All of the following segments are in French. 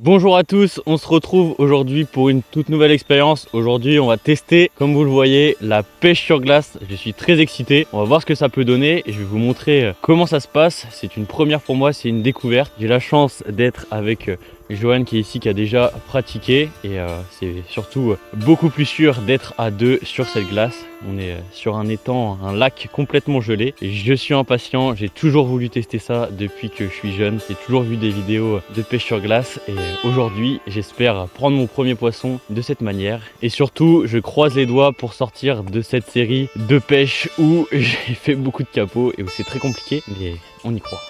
Bonjour à tous, on se retrouve aujourd'hui pour une toute nouvelle expérience. Aujourd'hui on va tester, comme vous le voyez, la pêche sur glace. Je suis très excité, on va voir ce que ça peut donner et je vais vous montrer comment ça se passe. C'est une première pour moi, c'est une découverte. J'ai la chance d'être avec Johan qui est ici, qui a déjà pratiqué et c'est surtout beaucoup plus sûr d'être à deux sur cette glace. On est sur un étang, un lac complètement gelé et je suis impatient. J'ai toujours voulu tester ça depuis que je suis jeune. J'ai toujours vu des vidéos de pêche sur glace et aujourd'hui j'espère prendre mon premier poisson de cette manière et surtout je croise les doigts pour sortir de cette série de pêche où j'ai fait beaucoup de capots et où c'est très compliqué, mais on y croit.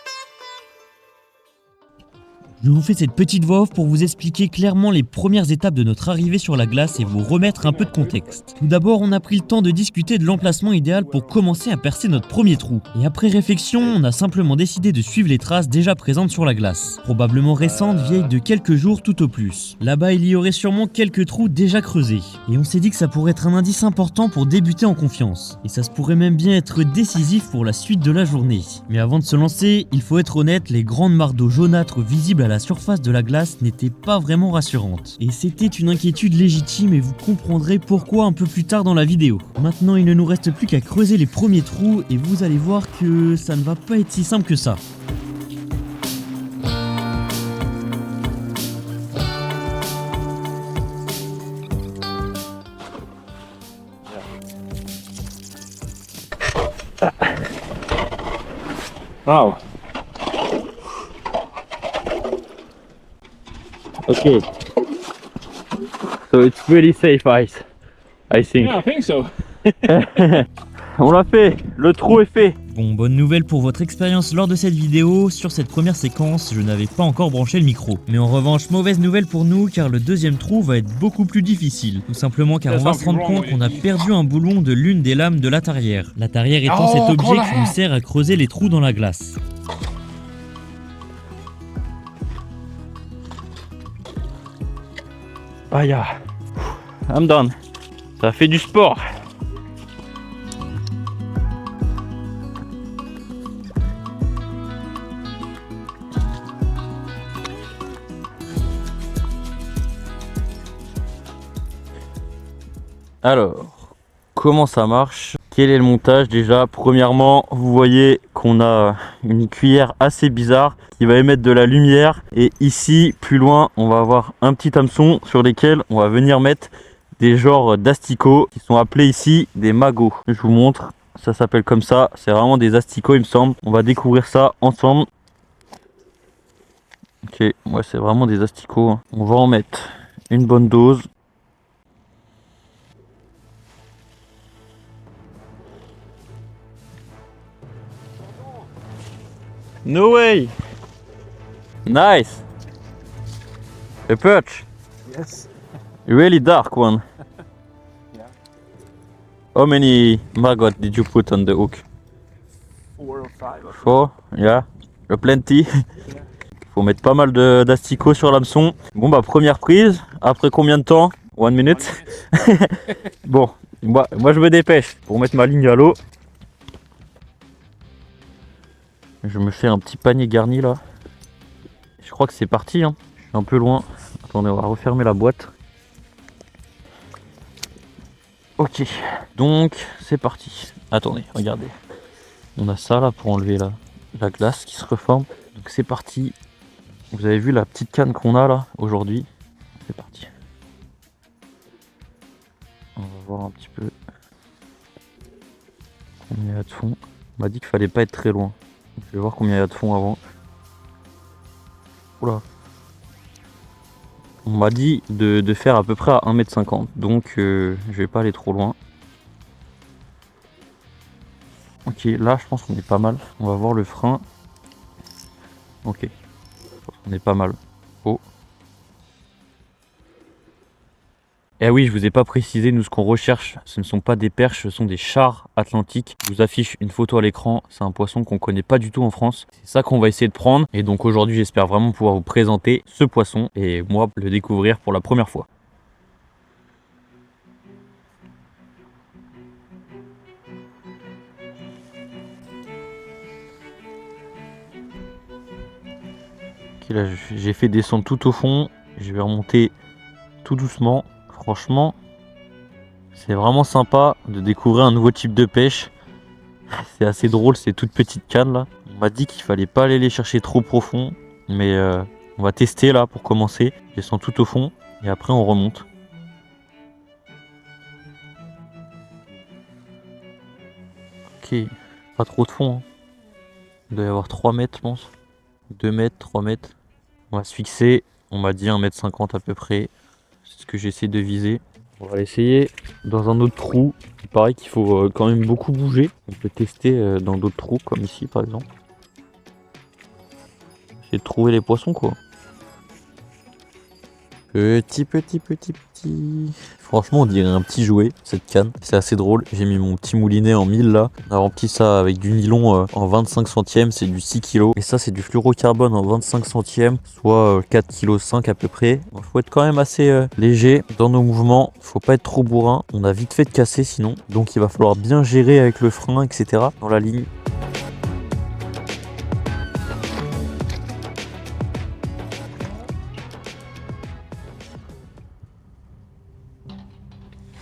Je vous fais cette petite voix off pour vous expliquer clairement les premières étapes de notre arrivée sur la glace et vous remettre un peu de contexte. Tout d'abord, on a pris le temps de discuter de l'emplacement idéal pour commencer à percer notre premier trou. Et après réflexion, on a simplement décidé de suivre les traces déjà présentes sur la glace. Probablement récentes, vieilles de quelques jours tout au plus. Là-bas, il y aurait sûrement quelques trous déjà creusés. Et on s'est dit que ça pourrait être un indice important pour débuter en confiance. Et ça se pourrait même bien être décisif pour la suite de la journée. Mais avant de se lancer, il faut être honnête, les grandes mares d'eau jaunâtres visibles à la surface de la glace n'était pas vraiment rassurante. Et c'était une inquiétude légitime et vous comprendrez pourquoi un peu plus tard dans la vidéo. Maintenant il ne nous reste plus qu'à creuser les premiers trous et vous allez voir que ça ne va pas être si simple que ça. Wow. Okay. So it's really safe ice, I think. Yeah, I think so. On l'a fait, le trou est fait. Bon, bonne nouvelle pour votre expérience lors de cette vidéo, sur cette première séquence, je n'avais pas encore branché le micro. Mais en revanche, mauvaise nouvelle pour nous, car le deuxième trou va être beaucoup plus difficile. Tout simplement car on va se rendre compte qu'on a perdu un boulon de l'une des lames de la tarière. La tarière étant cet objet qui nous sert à creuser les trous dans la glace. Ah yeah. I'm done. Ça fait du sport. Alors, comment ça marche? Quel est le montage? Déjà, premièrement, vous voyez qu'on a une cuillère assez bizarre qui va émettre de la lumière. Et ici, plus loin, on va avoir un petit hameçon sur lesquels on va venir mettre des genres d'asticots qui sont appelés ici des magots. Je vous montre, ça s'appelle comme ça. C'est vraiment des asticots, il me semble. On va découvrir ça ensemble. Ok, ouais, c'est vraiment des asticots, hein. On va en mettre une bonne dose. No way! Nice! A perch! Yes. A really dark one. Yeah. How many maggot did you put on the hook? 4 or 5. 4? Yeah. Plenty. Faut mettre pas mal d'asticots sur l'hameçon. Bon bah première prise. Après combien de temps? 1 minute. Bon, moi je me dépêche pour mettre ma ligne à l'eau. Je me fais un petit panier garni là. Je crois que c'est parti, hein. Je suis un peu loin. Attendez, on va refermer la boîte. Ok, donc c'est parti. Attendez, regardez. On a ça là pour enlever la glace qui se reforme. Donc c'est parti. Vous avez vu la petite canne qu'on a là aujourd'hui. C'est parti. On va voir un petit peu combien il y a de fond. On m'a dit qu'il fallait pas être très loin. Je vais voir combien il y a de fond avant. Oula. On m'a dit de faire à peu près à 1,50 m. Donc je vais pas aller trop loin. Ok, là je pense qu'on est pas mal. On va voir le frein. Ok. Je pense qu'on est pas mal. Oh. Eh oui, je vous ai pas précisé, nous ce qu'on recherche, ce ne sont pas des perches, ce sont des chars atlantiques. Je vous affiche une photo à l'écran, c'est un poisson qu'on connaît pas du tout en France. C'est ça qu'on va essayer de prendre. Et donc aujourd'hui, j'espère vraiment pouvoir vous présenter ce poisson et moi le découvrir pour la première fois. Ok, là j'ai fait descendre tout au fond. Je vais remonter tout doucement. Franchement, c'est vraiment sympa de découvrir un nouveau type de pêche. C'est assez drôle ces toutes petites cannes là. On m'a dit qu'il fallait pas aller les chercher trop profond, mais on va tester là pour commencer. Je les sens tout au fond et après on remonte. Ok, pas trop de fond. Hein. Il doit y avoir 3 mètres je pense. 2 mètres, 3 mètres. On va se fixer, on m'a dit 1,50 m à peu près. C'est ce que j'essaie de viser. On va l'essayer dans un autre trou. Il paraît qu'il faut quand même beaucoup bouger. On peut tester dans d'autres trous comme ici par exemple. Essayer de trouver les poissons quoi. Petit. Franchement on dirait un petit jouet cette canne. C'est assez drôle. J'ai mis mon petit moulinet en 1000 là. On a rempli ça avec du nylon en 25 centièmes. C'est du 6 kg. Et ça c'est du fluorocarbone en 25 centièmes. Soit 4,5 kg à peu près. Il faut être quand même assez léger dans nos mouvements. Faut pas être trop bourrin. On a vite fait de casser sinon. Donc il va falloir bien gérer avec le frein etc. dans la ligne.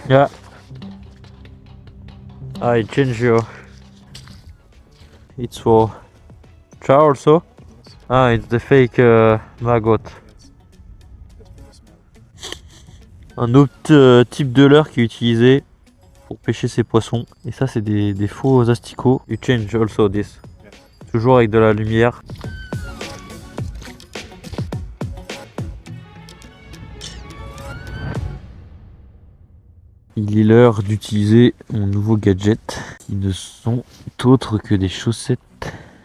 Yeah. I change your. It's for trout also. Ah, it's the fake maggot. Un autre type de leurre qui est utilisé pour pêcher ces poissons. Et ça, c'est des faux asticots. You change also this. Toujours avec de la lumière. Il est l'heure d'utiliser mon nouveau gadget qui ne sont autres que des chaussettes.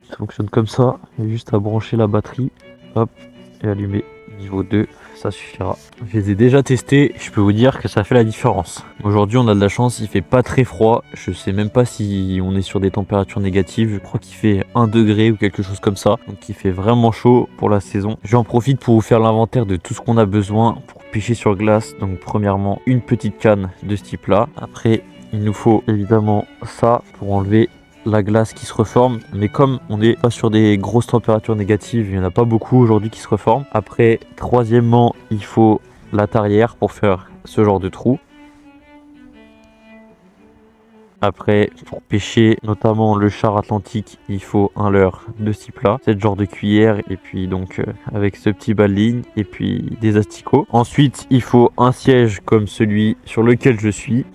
Ça fonctionne comme ça, il y a juste à brancher la batterie, hop, et allumer. Niveau 2, ça suffira. Je les ai déjà testés, je peux vous dire que ça fait la différence. Aujourd'hui on a de la chance, il fait pas très froid. Je sais même pas si on est sur des températures négatives. Je crois qu'il fait 1 degré ou quelque chose comme ça. Donc il fait vraiment chaud pour la saison. J'en profite pour vous faire l'inventaire de tout ce qu'on a besoin pour pêcher sur glace. Donc premièrement, une petite canne de ce type là. Après, il nous faut évidemment ça pour enlever la glace qui se reforme, mais comme on n'est pas sur des grosses températures négatives, il n'y en a pas beaucoup aujourd'hui qui se reforment. Après, troisièmement, il faut la tarière pour faire ce genre de trou. Après, pour pêcher notamment le char atlantique, il faut un leurre de ce type là, ce genre de cuillère, et puis donc avec ce petit bas de ligne, et puis des asticots. Ensuite, il faut un siège comme celui sur lequel je suis.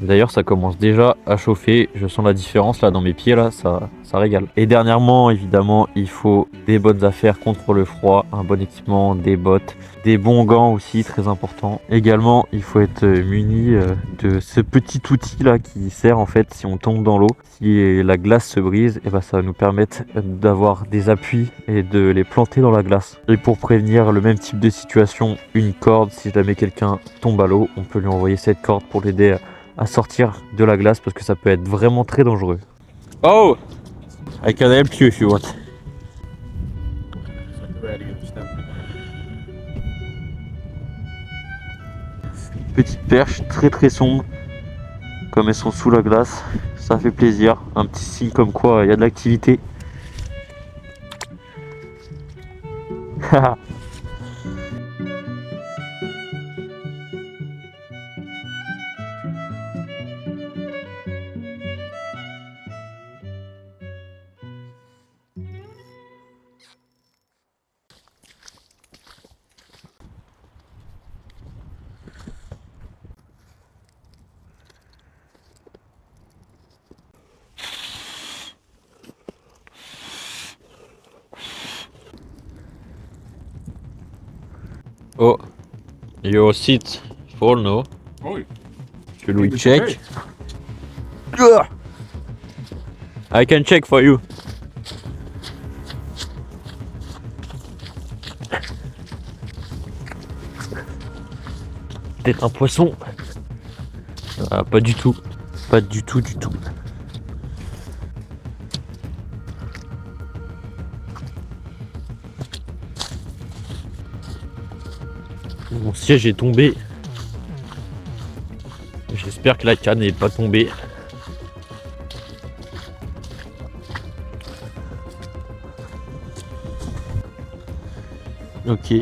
D'ailleurs ça commence déjà à chauffer, je sens la différence là dans mes pieds là, ça régale. Et dernièrement évidemment il faut des bonnes affaires contre le froid, un bon équipement, des bottes, des bons gants aussi très important. Également il faut être muni de ce petit outil là qui sert en fait si on tombe dans l'eau, si la glace se brise, et ben ça va nous permettre d'avoir des appuis et de les planter dans la glace. Et pour prévenir le même type de situation, une corde, si jamais quelqu'un tombe à l'eau, on peut lui envoyer cette corde pour l'aider à sortir de la glace parce que ça peut être vraiment très dangereux. Oh, I can help you if you want. Petite perche très sombre, comme elles sont sous la glace, ça fait plaisir. Un petit signe comme quoi il y a de l'activité. Oh, your seat full no? Oh, Should we check? I can check for you. Peut-être un poisson. Ah, pas du tout. Pas du tout. Mon siège est tombé. J'espère que la canne n'est pas tombée. Ok.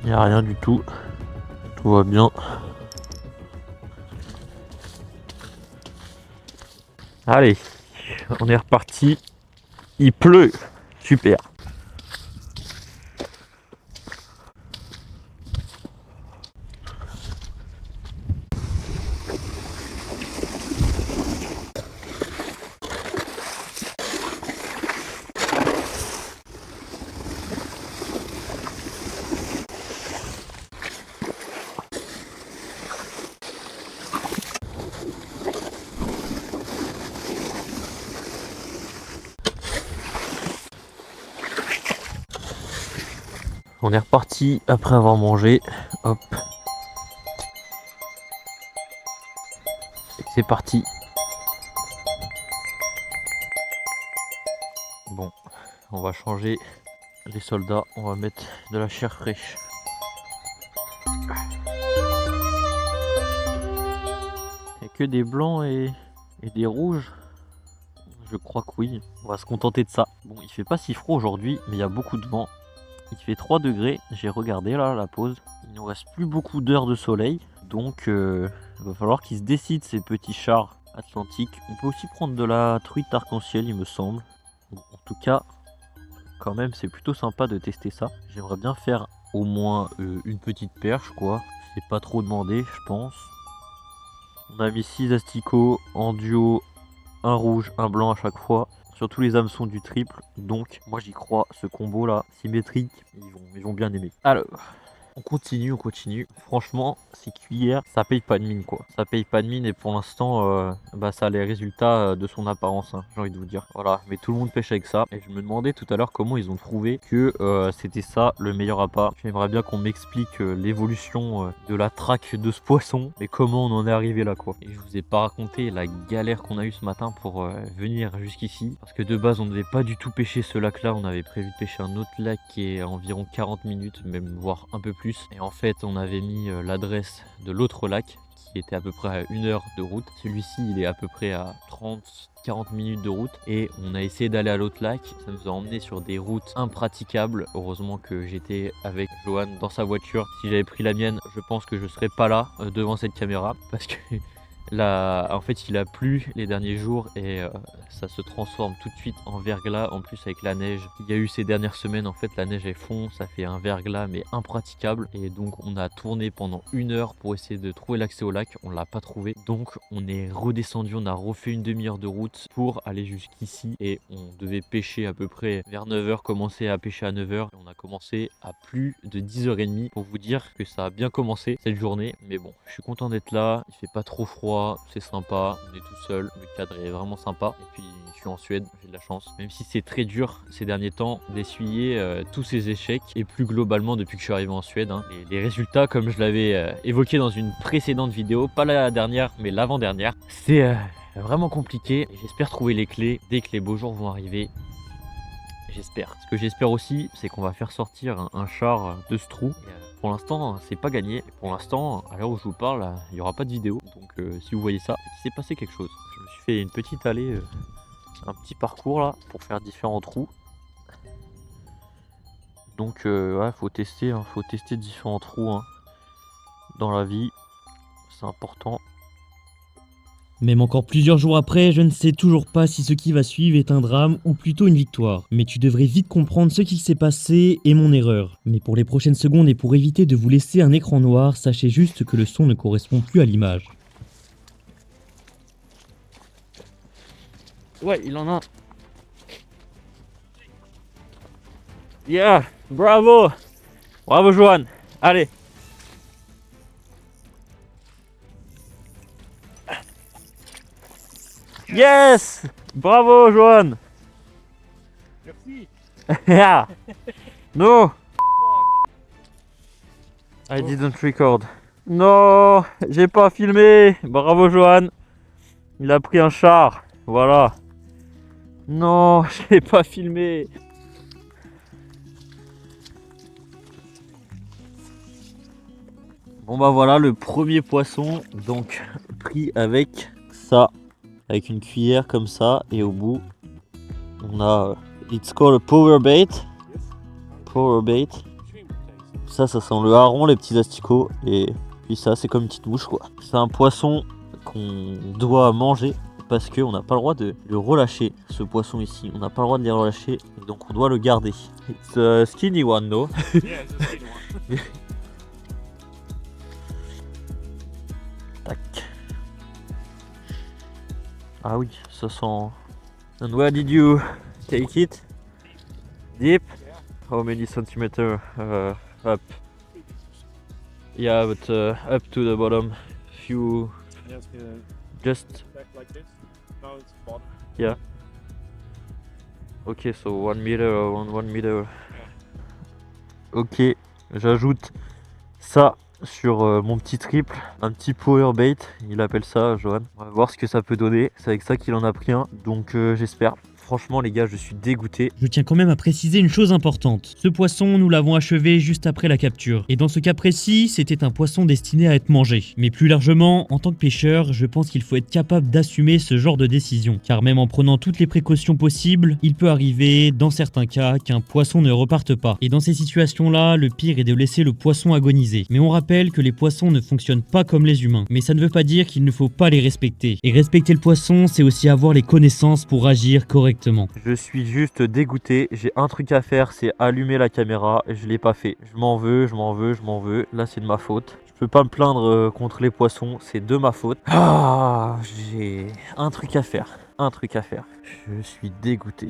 Il n'y a rien du tout. Tout va bien. Allez, on est reparti. Il pleut. Super. On est reparti après avoir mangé. Hop. C'est parti. Bon, on va changer les soldats. On va mettre de la chair fraîche. Il n'y a que des blancs et des rouges. Je crois que oui. On va se contenter de ça. Bon, il fait pas si froid aujourd'hui, mais il y a beaucoup de vent. Il fait 3 degrés, j'ai regardé là la pause. Il nous reste plus beaucoup d'heures de soleil, donc il va falloir qu'ils se décident ces petits chars atlantiques. On peut aussi prendre de la truite arc-en-ciel il me semble. Bon, en tout cas, quand même c'est plutôt sympa de tester ça. J'aimerais bien faire au moins une petite perche quoi. C'est pas trop demandé je pense. On a mis 6 asticots en duo, un rouge, un blanc à chaque fois. Surtout les hameçons du triple, donc moi j'y crois, ce combo là, symétrique, ils vont bien aimer. Alors, on continue. Franchement, ces cuillères, ça paye pas de mine quoi. Ça paye pas de mine et pour l'instant, ça a les résultats de son apparence, hein, j'ai envie de vous dire. Voilà, mais tout le monde pêche avec ça. Et je me demandais tout à l'heure comment ils ont trouvé que c'était ça le meilleur appât. J'aimerais bien qu'on m'explique l'évolution de la traque de ce poisson et comment on en est arrivé là quoi. Et je vous ai pas raconté la galère qu'on a eu ce matin pour venir jusqu'ici. Parce que de base, on ne devait pas du tout pêcher ce lac là. On avait prévu de pêcher un autre lac qui est à environ 40 minutes, même voire un peu plus. Et en fait, on avait mis l'adresse de l'autre lac qui était à peu près à 1 heure de route. Celui-ci, il est à peu près à 30-40 minutes de route. Et on a essayé d'aller à l'autre lac. Ça nous a emmené sur des routes impraticables. Heureusement que j'étais avec Johan dans sa voiture. Si j'avais pris la mienne, je pense que je serais pas là devant cette caméra. Parce que là, en fait, il a plu les derniers jours et ça se transforme tout de suite en verglas. En plus, avec la neige qu'il y a eu ces dernières semaines, en fait, la neige est fond, ça fait un verglas mais impraticable. Et donc, on a tourné pendant 1 heure pour essayer de trouver l'accès au lac. On l'a pas trouvé. Donc, on est redescendu, on a refait une demi-heure de route pour aller jusqu'ici. Et on devait pêcher à peu près vers 9h, commencer à pêcher à 9h. On a commencé à plus de 10h30 pour vous dire que ça a bien commencé cette journée. Mais bon, je suis content d'être là. Il fait pas trop froid. C'est sympa, on est tout seul, le cadre est vraiment sympa. Et puis je suis en Suède, j'ai de la chance. Même si c'est très dur ces derniers temps d'essuyer tous ces échecs et plus globalement depuis que je suis arrivé en Suède. Hein. Et les résultats, comme je l'avais évoqué dans une précédente vidéo, pas la dernière mais l'avant-dernière, c'est vraiment compliqué. J'espère trouver les clés dès que les beaux jours vont arriver. J'espère. Ce que j'espère aussi, c'est qu'on va faire sortir un char de ce trou. Pour l'instant, c'est pas gagné. Pour l'instant, à l'heure où je vous parle, il n'y aura pas de vidéo. Donc si vous voyez ça, il s'est passé quelque chose. Je me suis fait une petite allée, un petit parcours là, pour faire différents trous. Donc ouais, faut tester différents trous hein, dans la vie. C'est important. Même encore plusieurs jours après, je ne sais toujours pas si ce qui va suivre est un drame ou plutôt une victoire. Mais tu devrais vite comprendre ce qu'il s'est passé et mon erreur. Mais pour les prochaines secondes et pour éviter de vous laisser un écran noir, sachez juste que le son ne correspond plus à l'image. Ouais, il en a. Yeah, bravo. Bravo Johan. Allez. Yes! Bravo Johan! Merci. Yeah! No! I didn't record. Non! J'ai pas filmé! Bravo Johan! Il a pris un char. Voilà. Non, j'ai pas filmé. Bon bah voilà le premier poisson. Donc pris avec ça. Avec une cuillère comme ça et au bout on a it's called a power bait. Power bait. Ça sent le hareng, les petits asticots. Et puis ça, c'est comme une petite mouche, quoi. C'est un poisson qu'on doit manger parce qu'on n'a pas le droit de le relâcher, ce poisson ici. On n'a pas le droit de les relâcher, donc on doit le garder. It's a skinny one, no? Yeah, it's a skinny one. Tac. Ah oui, ça sent... And where did you take it? Deep? How many centimeters up? Yeah, but up to the bottom. Few... Yeah, it's gonna Just... back like this. Now it's bottom. Yeah. Ok, so 1 meter, around 1 meter. Ok, j'ajoute ça sur mon petit triple, un petit power bait, il appelle ça Johan. On va voir ce que ça peut donner, c'est avec ça qu'il en a pris un, donc j'espère. Franchement les gars, je suis dégoûté. Je tiens quand même à préciser une chose importante. Ce poisson, nous l'avons achevé juste après la capture. Et dans ce cas précis, c'était un poisson destiné à être mangé. Mais plus largement, en tant que pêcheur, je pense qu'il faut être capable d'assumer ce genre de décision. Car même en prenant toutes les précautions possibles, il peut arriver, dans certains cas, qu'un poisson ne reparte pas. Et dans ces situations-là, le pire est de laisser le poisson agoniser. Mais on rappelle que les poissons ne fonctionnent pas comme les humains. Mais ça ne veut pas dire qu'il ne faut pas les respecter. Et respecter le poisson, c'est aussi avoir les connaissances pour agir correctement. Je suis juste dégoûté, j'ai un truc à faire, c'est allumer la caméra, je l'ai pas fait. Je m'en veux, je m'en veux, je m'en veux, là c'est de ma faute. Je peux pas me plaindre contre les poissons, c'est de ma faute. Ah, j'ai un truc à faire, un truc à faire. Je suis dégoûté.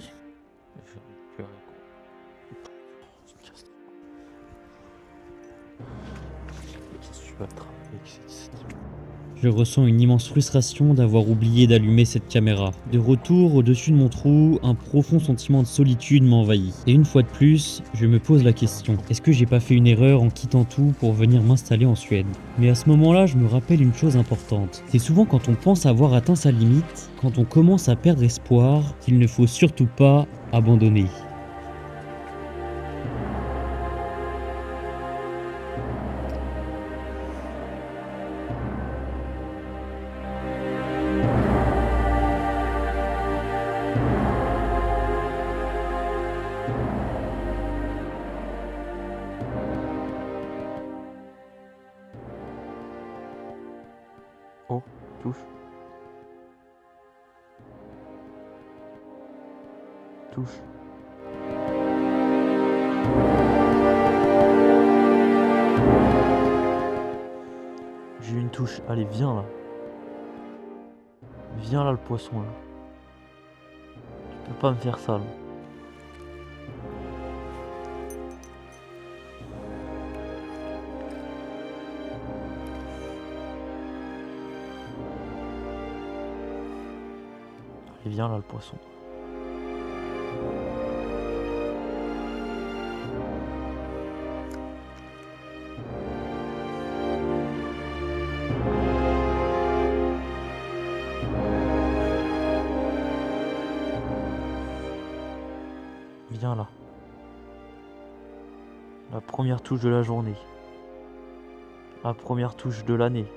Je ressens une immense frustration d'avoir oublié d'allumer cette caméra. De retour au-dessus de mon trou, un profond sentiment de solitude m'envahit. Et une fois de plus, je me pose la question, est-ce que j'ai pas fait une erreur en quittant tout pour venir m'installer en Suède? Mais à ce moment-là, je me rappelle une chose importante. C'est souvent quand on pense avoir atteint sa limite, quand on commence à perdre espoir, qu'il ne faut surtout pas abandonner. Oh, touche. Touche. J'ai eu une touche. Allez, viens là. Viens là le poisson là. Tu peux pas me faire ça là. Allez, viens là le poisson. Viens là. La première touche de la journée. La première touche de l'année.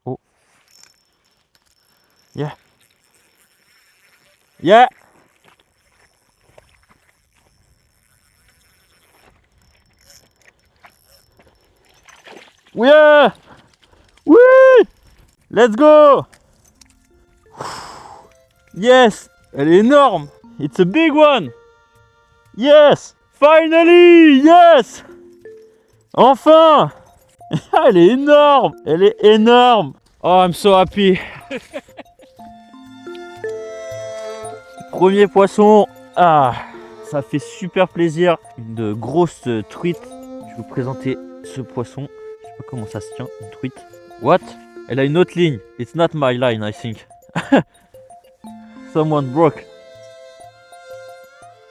Oh. Yeah. Yeah. Yeah. Oui. Let's go. Yes. Elle est énorme. It's a big one. Yes. Finally. Yes. Enfin. Elle est énorme. Elle est énorme. Oh, I'm so happy. Premier poisson. Ah, ça fait super plaisir. Une grosse truite. Je vais vous présenter ce poisson. Je sais pas comment ça se tient, une truite. What? Elle a une autre ligne. It's not my line, I think. Someone broke.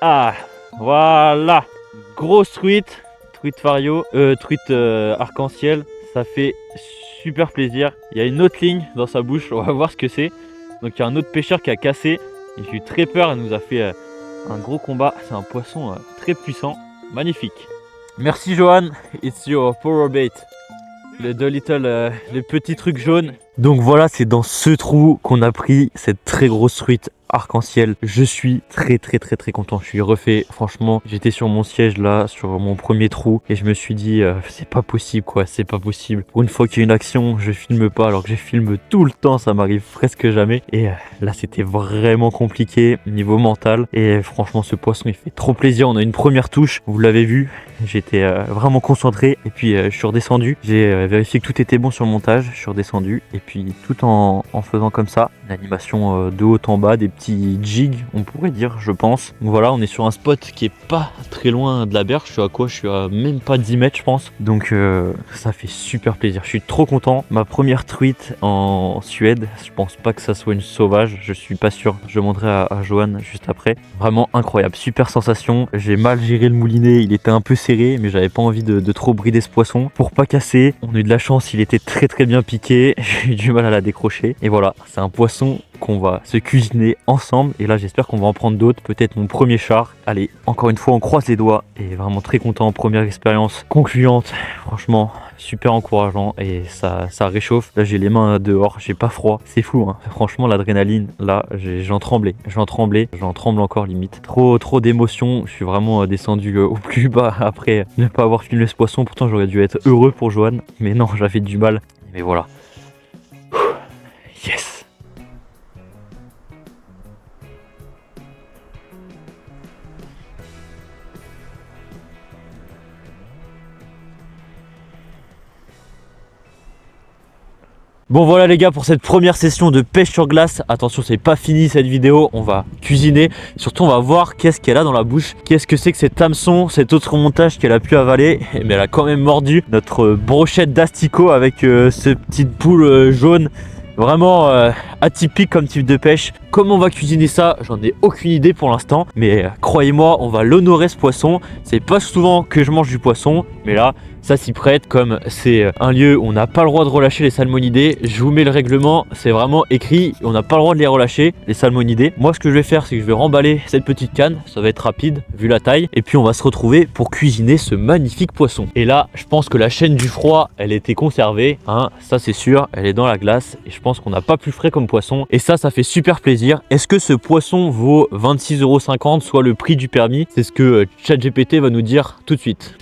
Ah, voilà. Grosse truite. Truite Fario. Truite arc-en-ciel. Ça fait super plaisir. Il y a une autre ligne dans sa bouche. On va voir ce que c'est. Donc il y a un autre pêcheur qui a cassé. Et j'ai eu très peur. Elle nous a fait un gros combat. C'est un poisson très puissant. Magnifique. Merci Johan. It's your power bait. Les petits trucs jaunes. Donc voilà, c'est dans ce trou qu'on a pris cette très grosse truite. arc-en-ciel. Je suis très content. Je suis refait. Franchement, j'étais sur mon siège là, sur mon premier trou et je me suis dit c'est pas possible quoi, c'est pas possible. Pour une fois qu'il y a une action, je filme pas alors que je filme tout le temps, ça m'arrive presque jamais. Et là c'était vraiment compliqué niveau mental et franchement ce poisson il fait trop plaisir. On a une première touche, vous l'avez vu, j'étais vraiment concentré et puis je suis redescendu. J'ai vérifié que tout était bon sur le montage, je suis redescendu et puis tout en faisant comme ça, une animation de haut en bas, des petits jigs on pourrait dire je pense. Donc voilà, on est sur un spot qui est pas très loin de la berge, je suis à quoi? Je suis à même pas 10 mètres je pense. Donc ça fait super plaisir, je suis trop content. Ma première truite en Suède, je pense pas que ça soit une sauvage, je suis pas sûr, je montrerai à Johan juste après. Vraiment incroyable, super sensation. J'ai mal géré le moulinet, il était un peu serré mais j'avais pas envie de trop brider ce poisson pour pas casser. On a eu de la chance, il était très bien piqué, j'ai eu du mal à la décrocher et voilà, c'est un poisson qu'on va se cuisiner ensemble et là j'espère qu'on va en prendre d'autres, peut-être mon premier char. Allez, encore une fois on croise les doigts et vraiment très content, première expérience concluante, franchement super encourageant et ça réchauffe. Là j'ai les mains dehors, j'ai pas froid, c'est fou hein. Franchement l'adrénaline là j'en tremble encore limite. Trop d'émotions, je suis vraiment descendu au plus bas après ne pas avoir filmé ce poisson, pourtant j'aurais dû être heureux pour Johan mais non, j'avais du mal, mais voilà. Yes. Bon voilà les gars pour cette première session de pêche sur glace. Attention, c'est pas fini cette vidéo, on va cuisiner. Surtout on va voir qu'est-ce qu'elle a dans la bouche. Qu'est-ce que c'est que cet hameçon, cet autre montage qu'elle a pu avaler. Mais elle a quand même mordu notre brochette d'asticot avec ce petite boule jaune. Vraiment atypique comme type de pêche. Comment on va cuisiner ça, j'en ai aucune idée pour l'instant. Mais croyez-moi, on va l'honorer ce poisson. C'est pas souvent que je mange du poisson, mais là ça s'y prête. Comme c'est un lieu où on n'a pas le droit de relâcher les salmonidés, je vous mets le règlement, c'est vraiment écrit, on n'a pas le droit de les relâcher, les salmonidés. Moi ce que je vais faire, c'est que je vais remballer cette petite canne, ça va être rapide vu la taille, et puis on va se retrouver pour cuisiner ce magnifique poisson. Et là je pense que la chaîne du froid elle était conservée, hein, ça c'est sûr, elle est dans la glace et je pense qu'on n'a pas plus frais comme poisson et ça fait super plaisir. Est-ce que ce poisson vaut 26,50 €, soit le prix du permis? C'est ce que ChatGPT va nous dire tout de suite.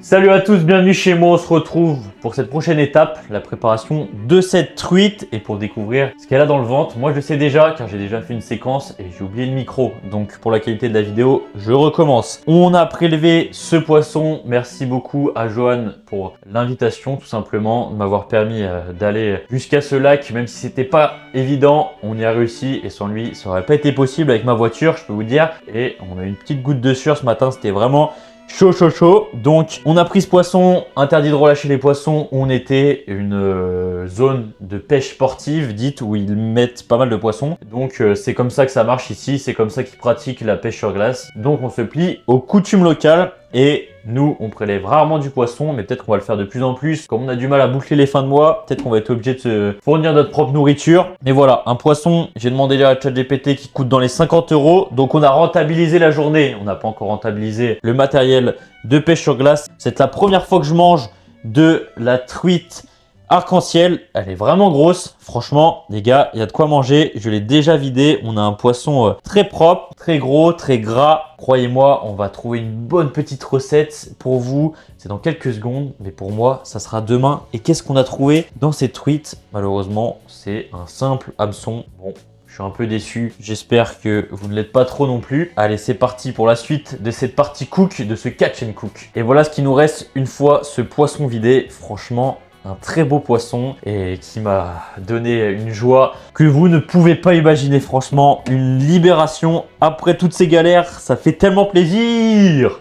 Salut à tous, bienvenue chez moi, on se retrouve pour cette prochaine étape, la préparation de cette truite et pour découvrir ce qu'elle a dans le ventre. Moi je le sais déjà car j'ai déjà fait une séquence et j'ai oublié le micro, donc pour la qualité de la vidéo, je recommence. On a prélevé ce poisson, merci beaucoup à Johan pour l'invitation tout simplement, de m'avoir permis d'aller jusqu'à ce lac, même si c'était pas évident, on y a réussi et sans lui ça aurait pas été possible avec ma voiture, je peux vous dire. Et on a eu une petite goutte de sueur ce matin, c'était vraiment chaud. Donc on a pris ce poisson, interdit de relâcher les poissons où on était, une zone de pêche sportive dite où ils mettent pas mal de poissons. Donc c'est comme ça que ça marche ici, c'est comme ça qu'ils pratiquent la pêche sur glace. Donc on se plie aux coutumes locales et nous on prélève rarement du poisson, mais peut-être qu'on va le faire de plus en plus. Comme on a du mal à boucler les fins de mois, peut-être qu'on va être obligé de se fournir notre propre nourriture. Mais voilà, un poisson, j'ai demandé déjà à ChatGPT qui coûte dans les 50 €. Donc on a rentabilisé la journée, on n'a pas encore rentabilisé le matériel de pêche sur glace. C'est la première fois que je mange de la truite arc-en-ciel, elle est vraiment grosse. Franchement, les gars, il y a de quoi manger. Je l'ai déjà vidé. On a un poisson très propre, très gros, très gras. Croyez-moi, on va trouver une bonne petite recette pour vous. C'est dans quelques secondes, mais pour moi, ça sera demain. Et qu'est-ce qu'on a trouvé dans cette truite? Malheureusement, c'est un simple hameçon. Bon, je suis un peu déçu. J'espère que vous ne l'êtes pas trop non plus. Allez, c'est parti pour la suite de cette partie cook, de ce catch and cook. Et voilà ce qui nous reste une fois ce poisson vidé. Franchement, un très beau poisson et qui m'a donné une joie que vous ne pouvez pas imaginer. Franchement, une libération après toutes ces galères, ça fait tellement plaisir.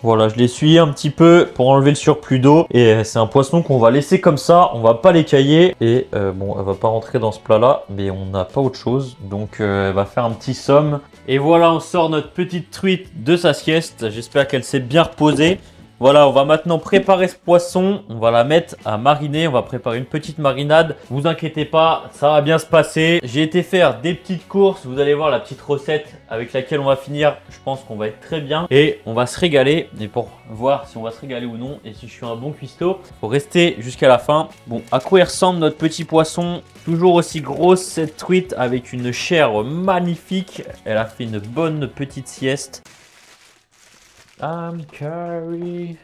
Voilà, je l'ai essuyé un petit peu pour enlever le surplus d'eau et c'est un poisson qu'on va laisser comme ça, on va pas l'écailler et bon, elle va pas rentrer dans ce plat là, mais on n'a pas autre chose, donc elle va faire un petit somme. Et voilà, on sort notre petite truite de sa sieste, j'espère qu'elle s'est bien reposée. Voilà, on va maintenant préparer ce poisson. On va la mettre à mariner. On va préparer une petite marinade. Vous inquiétez pas, ça va bien se passer. J'ai été faire des petites courses. Vous allez voir la petite recette avec laquelle on va finir. Je pense qu'on va être très bien et on va se régaler. Et pour voir si on va se régaler ou non et si je suis un bon cuistot, faut rester jusqu'à la fin. Bon, à quoi il ressemble notre petit poisson? Toujours aussi grosse cette truite avec une chair magnifique. Elle a fait une bonne petite sieste. I'm carry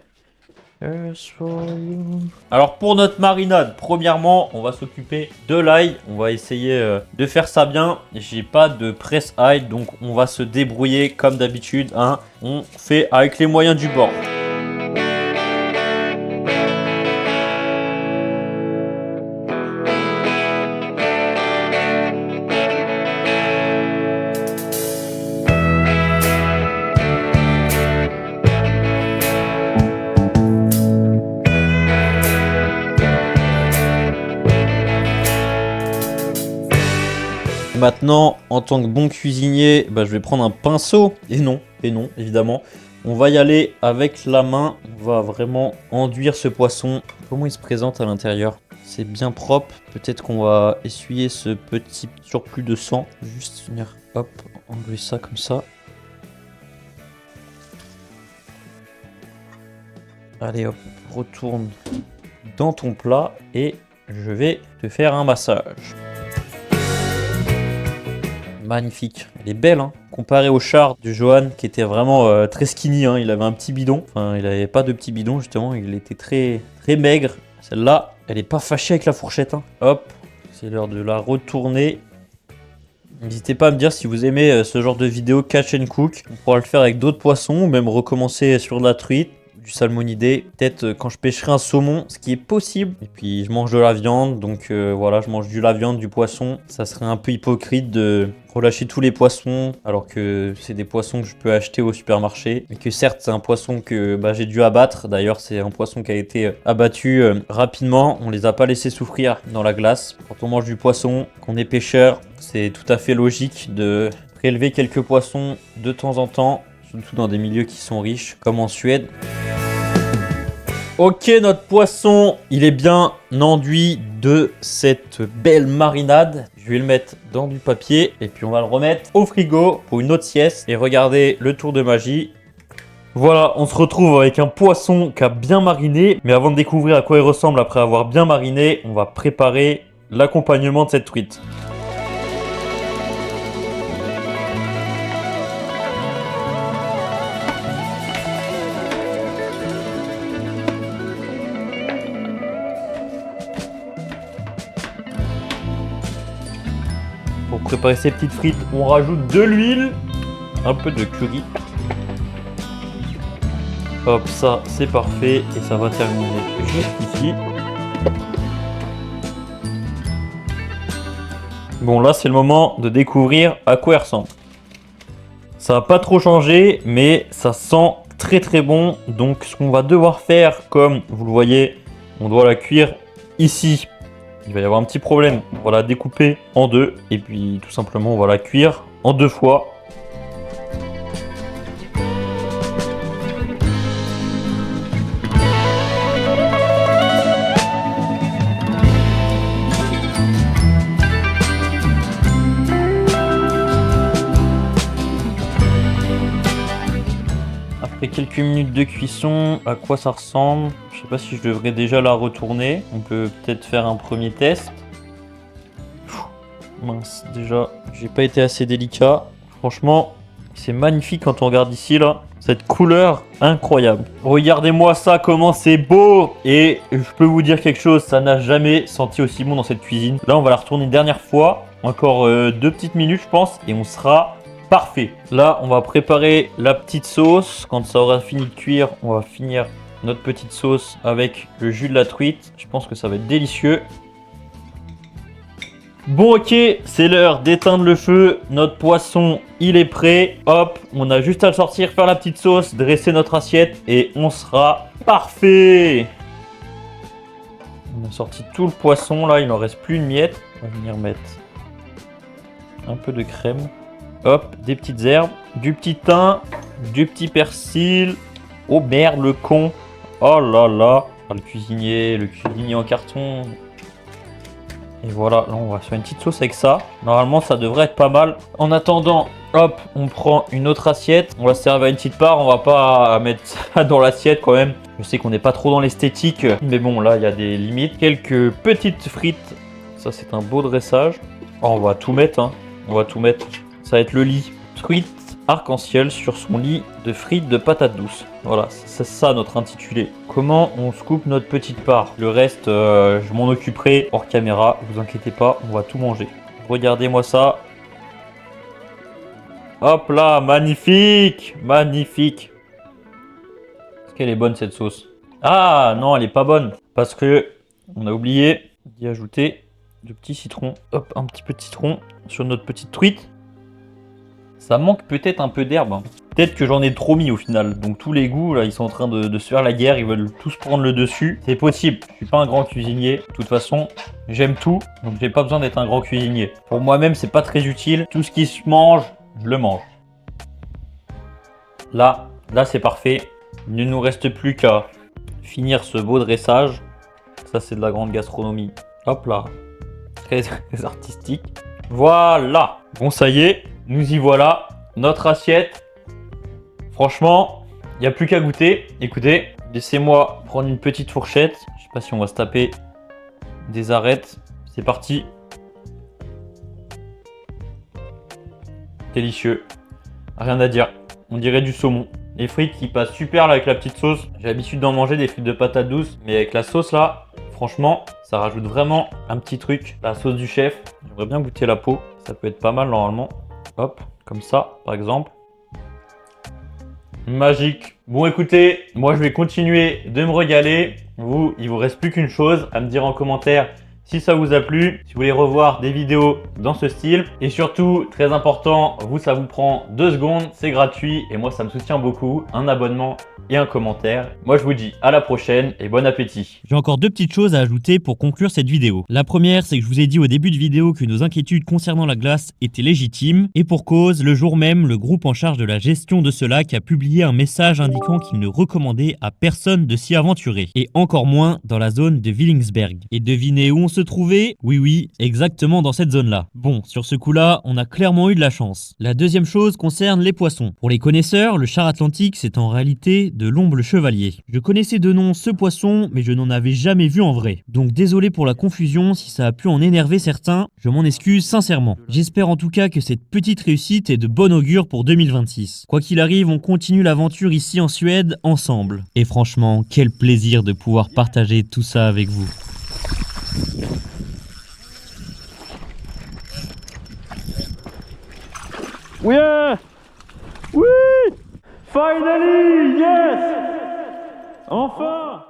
for you. Alors pour notre marinade, premièrement, on va s'occuper de l'ail. On va essayer de faire ça bien. J'ai pas de presse ail, donc on va se débrouiller comme d'habitude. Hein. On fait avec les moyens du bord. Maintenant, en tant que bon cuisinier, je vais prendre un pinceau. Et non, évidemment. On va y aller avec la main. On va vraiment enduire ce poisson. Comment il se présente à l'intérieur? C'est bien propre. Peut-être qu'on va essuyer ce petit surplus de sang. Juste venir, hop, enlever ça comme ça. Allez hop, retourne dans ton plat et je vais te faire un massage. Magnifique, elle est belle, hein. Comparé au char de Johan qui était vraiment très skinny, hein. Il avait un petit bidon, enfin il avait pas de petit bidon justement, il était très maigre. Celle-là, elle est pas fâchée avec la fourchette, hein. Hop, c'est l'heure de la retourner. N'hésitez pas à me dire si vous aimez ce genre de vidéo catch and cook. On pourra le faire avec d'autres poissons ou même recommencer sur de la truite, du salmonidé, peut-être quand je pêcherai un saumon, ce qui est possible. Et puis je mange de la viande, donc voilà, je mange de la viande, du poisson. Ça serait un peu hypocrite de relâcher tous les poissons alors que c'est des poissons que je peux acheter au supermarché. Et que certes c'est un poisson que j'ai dû abattre. D'ailleurs c'est un poisson qui a été abattu rapidement. On les a pas laissés souffrir dans la glace. Quand on mange du poisson, qu'on est pêcheur, c'est tout à fait logique de prélever quelques poissons de temps en temps. Surtout dans des milieux qui sont riches, comme en Suède. Ok, notre poisson, il est bien enduit de cette belle marinade. Je vais le mettre dans du papier et puis on va le remettre au frigo pour une autre sieste. Et regardez le tour de magie. Voilà, on se retrouve avec un poisson qui a bien mariné. Mais avant de découvrir à quoi il ressemble après avoir bien mariné, on va préparer l'accompagnement de cette truite. Pour préparer ces petites frites, on rajoute de l'huile, un peu de curry. Hop, ça c'est parfait et ça va terminer juste ici. Bon, là c'est le moment de découvrir à quoi elle ressemble. Ça n'a pas trop changé, mais ça sent très bon. Donc ce qu'on va devoir faire, comme vous le voyez, on doit la cuire ici. Il va y avoir un petit problème, on va la découper en deux et puis tout simplement on va la cuire en 2 fois. Après quelques minutes de cuisson, à quoi ça ressemble? Je sais pas si je devrais déjà la retourner. On peut peut-être faire un premier test. Mince, déjà, j'ai pas été assez délicat. Franchement, c'est magnifique quand on regarde ici, là. Cette couleur incroyable. Regardez-moi ça, comment c'est beau! Et je peux vous dire quelque chose, ça n'a jamais senti aussi bon dans cette cuisine. Là, on va la retourner une dernière fois. Encore 2 petites minutes, je pense, et on sera parfait. Là, on va préparer la petite sauce. Quand ça aura fini de cuire, on va finir notre petite sauce avec le jus de la truite. Je pense que ça va être délicieux. Bon, ok, c'est l'heure d'éteindre le feu. Notre poisson, il est prêt. Hop, on a juste à le sortir, faire la petite sauce, dresser notre assiette et on sera parfait. On a sorti tout le poisson, là, il n'en reste plus une miette. On va venir mettre un peu de crème. Hop, des petites herbes, du petit thym, du petit persil. Oh merde, le con. Oh là là. Ah, le cuisinier en carton. Et voilà, là on va faire une petite sauce avec ça. Normalement ça devrait être pas mal. En attendant, hop, on prend une autre assiette. On va se servir une petite part, on va pas mettre ça dans l'assiette quand même. Je sais qu'on n'est pas trop dans l'esthétique, mais bon là il y a des limites. Quelques petites frites, ça c'est un beau dressage. Oh, on va tout mettre, hein. On va tout mettre. Ça va être le lit. Truite arc-en-ciel sur son lit de frites de patates douces. Voilà, c'est ça notre intitulé. Comment on se coupe notre petite part? Le reste, je m'en occuperai hors caméra. Vous inquiétez pas, on va tout manger. Regardez-moi ça. Hop là, magnifique, magnifique. Est-ce qu'elle est bonne cette sauce? Ah non, elle est pas bonne parce que on a oublié d'y ajouter du petit citron. Hop, un petit peu de citron sur notre petite truite. Ça manque peut-être un peu d'herbe. Hein. Peut-être que j'en ai trop mis au final. Donc tous les goûts, là, ils sont en train de se faire la guerre. Ils veulent tous prendre le dessus. C'est possible. Je suis pas un grand cuisinier. De toute façon, j'aime tout. Donc j'ai pas besoin d'être un grand cuisinier. Pour moi-même, c'est pas très utile. Tout ce qui se mange, je le mange. Là c'est parfait. Il ne nous reste plus qu'à finir ce beau dressage. Ça, c'est de la grande gastronomie. Hop là. Très artistique. Voilà. Bon, ça y est. Nous y voilà, notre assiette. Franchement, il n'y a plus qu'à goûter. Écoutez, laissez-moi prendre une petite fourchette. Je sais pas si on va se taper des arêtes. C'est parti. Délicieux. Rien à dire. On dirait du saumon. Les frites qui passent super là avec la petite sauce. J'ai l'habitude d'en manger des frites de patates douces. Mais avec la sauce là, franchement, ça rajoute vraiment un petit truc. La sauce du chef. J'aimerais bien goûter la peau. Ça peut être pas mal normalement. Hop, comme ça, par exemple. Magique. Bon, écoutez, moi, je vais continuer de me régaler. Vous, il vous reste plus qu'une chose à me dire en commentaire si ça vous a plu, si vous voulez revoir des vidéos dans ce style. Et surtout, très important, vous, ça vous prend 2 secondes, c'est gratuit. Et moi, ça me soutient beaucoup. Un abonnement et un commentaire. Moi, je vous dis à la prochaine et bon appétit. J'ai encore 2 petites choses à ajouter pour conclure cette vidéo. La première, c'est que je vous ai dit au début de vidéo que nos inquiétudes concernant la glace étaient légitimes. Et pour cause, le jour même, le groupe en charge de la gestion de ce lac a publié un message indiquant qu'il ne recommandait à personne de s'y aventurer. Et encore moins dans la zone de Willingsberg. Et devinez où on se trouvait? Oui, exactement dans cette zone-là. Bon, sur ce coup-là, on a clairement eu de la chance. La deuxième chose concerne les poissons. Pour les connaisseurs, le char atlantique, c'est en réalité de l'omble chevalier. Je connaissais de nom ce poisson, mais je n'en avais jamais vu en vrai. Donc désolé pour la confusion si ça a pu en énerver certains, je m'en excuse sincèrement. J'espère en tout cas que cette petite réussite est de bon augure pour 2026. Quoi qu'il arrive, on continue l'aventure ici en Suède ensemble. Et franchement, quel plaisir de pouvoir partager tout ça avec vous. Yeah! Oui! Finally! Yes! Enfin!